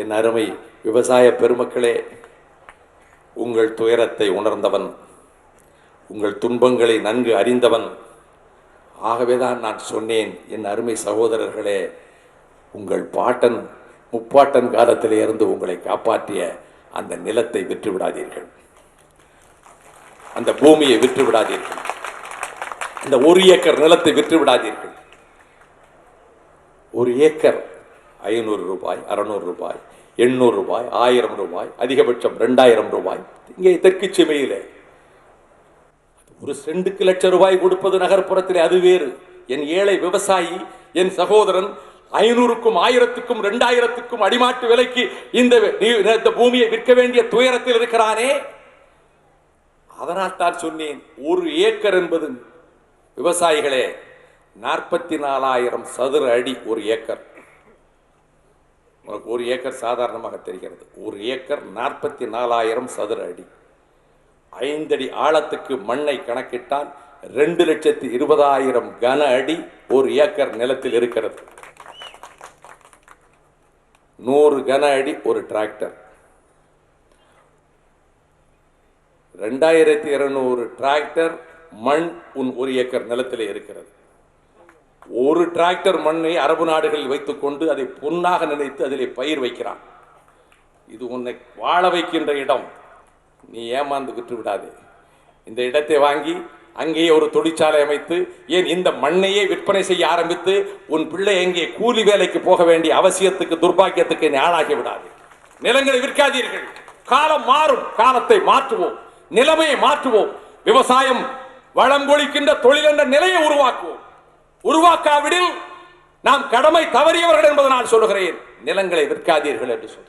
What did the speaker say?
என் அருமை விவசாய பெருமக்களே, உங்கள் துயரத்தை உணர்ந்தவன், உங்கள் துன்பங்களை நன்கு அறிந்தவன். ஆகவேதான் நான் சொன்னேன், என் அருமை சகோதரர்களே, உங்கள் பாட்டன் முப்பாட்டன் காலத்திலே இருந்து உங்களை காப்பாற்றிய அந்த நிலத்தை விற்று விடாதீர்கள், அந்த பூமியை விற்று விடாதீர்கள், இந்த 1 ஏக்கர் நிலத்தை விற்று விடாதீர்கள். 1 ஏக்கர் 500 ரூபாய், 600 ரூபாய், 800 ரூபாய், 1000 ரூபாய், அதிகபட்சம் 2000 ரூபாய். இங்கே தெற்கு செமையிலே ஒரு சென்ட்டுக்கு லட்சம் ரூபாய் கொடுப்பது நகர்ப்புறத்திலே அது வேறு. என் ஏழை விவசாயி, என் சகோதரன் 500க்கும் 1000க்கும் 2000க்கும் அடிமாட்டு விலைக்கு இந்த பூமியை விற்க வேண்டிய துயரத்தில் இருக்கிறானே. அதனால் தான் சொன்னேன், 1 ஏக்கர் என்பது விவசாயிகளே 44,000 சதுர அடி. 1 ஏக்கர், 1 ஏக்கர் சாதாரணமாக தெரிகிறது. 1 ஏக்கர் 44,000 சதுர அடி. 5 அடி ஆழத்துக்கு மண்ணை கணக்கிட்டால் 2,20,000 கன அடி 1 ஏக்கர் நிலத்தில் இருக்கிறது. 100 கன அடி ஒரு டிராக்டர். 2200 டிராக்டர் மண் 1 ஏக்கர் நிலத்திலே இருக்கிறது. ஒரு டிராக்டர் மண்ணை அரபு நாடுகளில் வைத்துக் கொண்டு அதை பொன்னாக நினைத்து அதிலே பயிர் வைக்கிறான். இது உன்னை வாழ வைக்கின்ற இடம், நீ ஏமாந்து விட்டு விடாதே. இந்த இடத்தை வாங்கி அங்கேயே ஒரு தொழிற்சாலை அமைத்து, ஏன் இந்த மண்ணையே விற்பனை செய்ய ஆரம்பித்து உன் பிள்ளை எங்கே கூலி வேலைக்கு போக வேண்டிய அவசியத்துக்கு, துர்பாக்கியத்துக்கு நீ ஆளாகி விடாதே. நிலங்களை விற்காதீர்கள். காலம் மாறும், காலத்தை மாற்றுவோம், நிலைமையை மாற்றுவோம். விவசாயம் வளம் கொளிக்கின்ற தொழில் என்ற நிலையை உருவாக்குவோம். உருவாக்காவிடில் நாம் கடமை தவறியவர்கள் என்பதை நான் சொல்லுகிறேன். நிலங்களை விற்காதீர்கள் என்று சொல்றேன்.